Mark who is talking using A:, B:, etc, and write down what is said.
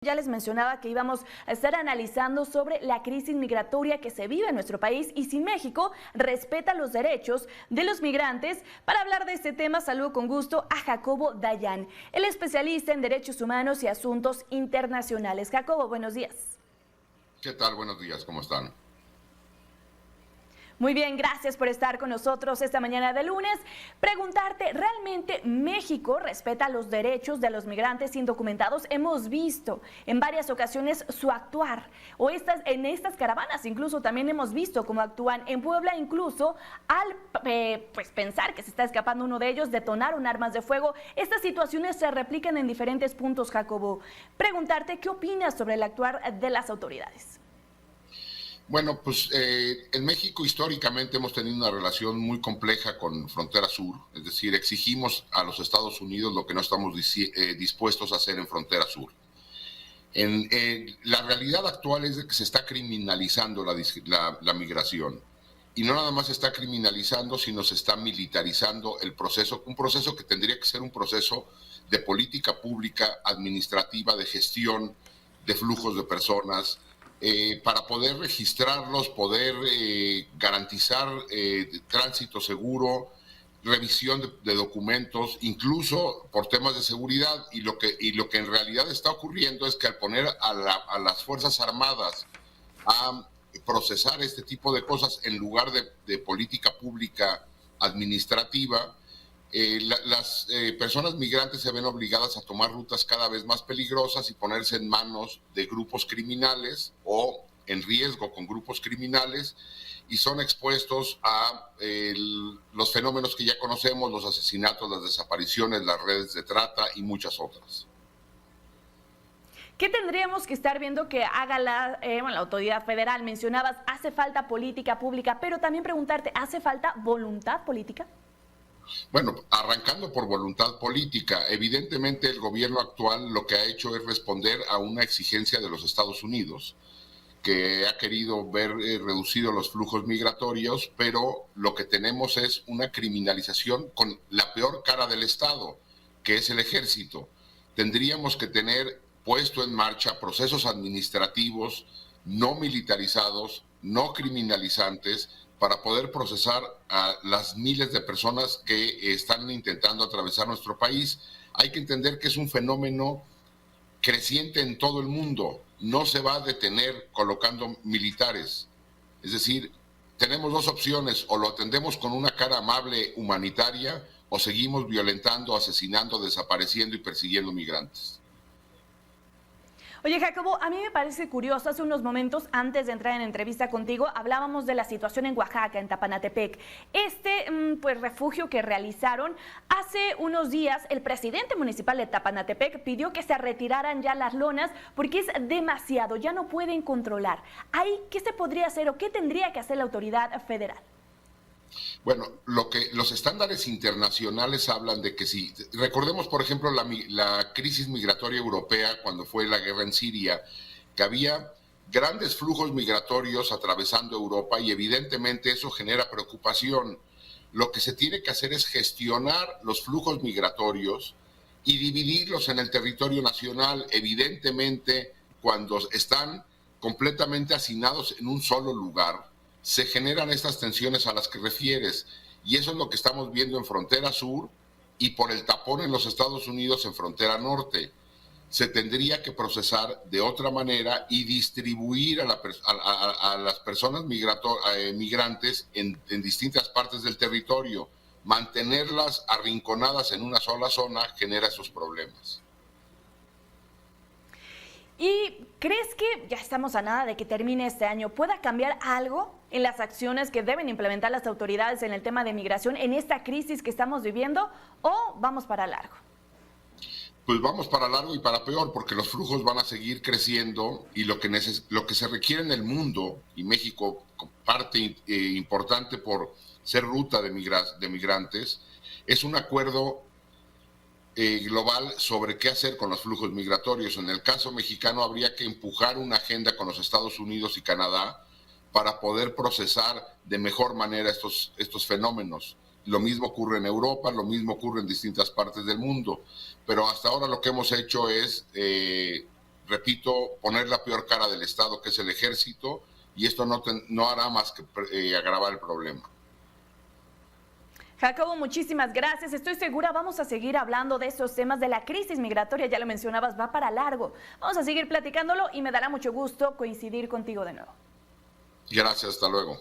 A: ya les mencionaba que íbamos a estar analizando sobre la crisis migratoria que se vive en nuestro país y si México respeta los derechos de los migrantes. Para hablar de este tema, saludo con gusto a Jacobo Dayan, el especialista en derechos humanos y asuntos internacionales. Jacobo, buenos días.
B: ¿Qué tal? Buenos días, ¿cómo están?
A: Muy bien, gracias por estar con nosotros esta mañana de lunes. Preguntarte, ¿realmente México respeta los derechos de los migrantes indocumentados? Hemos visto en varias ocasiones su actuar, en estas caravanas incluso también hemos visto cómo actúan en Puebla, incluso al pensar que se está escapando uno de ellos, detonaron armas de fuego. Estas situaciones se replican en diferentes puntos, Jacobo. Preguntarte, ¿qué opinas sobre el actuar de las autoridades?
B: Bueno, pues en México históricamente hemos tenido una relación muy compleja con Frontera Sur, es decir, exigimos a los Estados Unidos lo que no estamos dispuestos a hacer en Frontera Sur. La realidad actual es de que se está criminalizando la migración, y no nada más se está criminalizando, sino se está militarizando el proceso, un proceso que tendría que ser un proceso de política pública, administrativa, de gestión de flujos de personas, para poder registrarlos, poder garantizar tránsito seguro, revisión de documentos, incluso por temas de seguridad. Y lo que en realidad está ocurriendo es que al poner a las Fuerzas Armadas a procesar este tipo de cosas en lugar de política pública administrativa, las personas migrantes se ven obligadas a tomar rutas cada vez más peligrosas y ponerse en manos de grupos criminales o en riesgo con grupos criminales, y son expuestos a los fenómenos que ya conocemos, los asesinatos, las desapariciones, las redes de trata y muchas otras.
A: ¿Qué tendríamos que estar viendo que haga la autoridad federal? Mencionabas, hace falta política pública, pero también preguntarte, ¿hace falta voluntad política?
B: Bueno, arrancando por voluntad política, evidentemente el gobierno actual lo que ha hecho es responder a una exigencia de los Estados Unidos, que ha querido ver reducidos los flujos migratorios, pero lo que tenemos es una criminalización con la peor cara del Estado, que es el ejército. Tendríamos que tener puesto en marcha procesos administrativos no militarizados, no criminalizantes, para poder procesar a las miles de personas que están intentando atravesar nuestro país. Hay que entender que es un fenómeno creciente en todo el mundo, no se va a detener colocando militares. Es decir, tenemos dos opciones: o lo atendemos con una cara amable, humanitaria, o seguimos violentando, asesinando, desapareciendo y persiguiendo migrantes.
A: Oye, Jacobo, a mí me parece curioso, hace unos momentos antes de entrar en entrevista contigo, hablábamos de la situación en Oaxaca, en Tapanatepec. Refugio que realizaron hace unos días, el presidente municipal de Tapanatepec pidió que se retiraran ya las lonas porque es demasiado, ya no pueden controlar. Ahí, ¿qué se podría hacer o qué tendría que hacer la autoridad federal?
B: Bueno, los estándares internacionales hablan de que si, recordemos por ejemplo la crisis migratoria europea cuando fue la guerra en Siria, que había grandes flujos migratorios atravesando Europa y evidentemente eso genera preocupación. Lo que se tiene que hacer es gestionar los flujos migratorios y dividirlos en el territorio nacional. Evidentemente, cuando están completamente hacinados en un solo lugar, se generan estas tensiones a las que refieres, y eso es lo que estamos viendo en Frontera Sur y por el tapón en los Estados Unidos en Frontera Norte. Se tendría que procesar de otra manera y distribuir a las personas migrantes en distintas partes del territorio. Mantenerlas arrinconadas en una sola zona genera esos problemas.
A: ¿Y crees que ya estamos a nada de que termine este año? ¿Pueda cambiar algo en las acciones que deben implementar las autoridades en el tema de migración en esta crisis que estamos viviendo, o vamos para largo?
B: Pues vamos para largo y para peor, porque los flujos van a seguir creciendo y lo que se requiere en el mundo, y México parte importante por ser ruta de migrantes, es un acuerdo global sobre qué hacer con los flujos migratorios. En el caso mexicano habría que empujar una agenda con los Estados Unidos y Canadá para poder procesar de mejor manera estos fenómenos. Lo mismo ocurre en Europa, lo mismo ocurre en distintas partes del mundo, pero hasta ahora lo que hemos hecho es repito, poner la peor cara del Estado, que es el ejército, y esto no hará más que agravar el problema.
A: Jacobo, muchísimas gracias. Estoy segura vamos a seguir hablando de estos temas de la crisis migratoria, ya lo mencionabas, va para largo. Vamos a seguir platicándolo y me dará mucho gusto coincidir contigo de nuevo.
B: Gracias, hasta luego.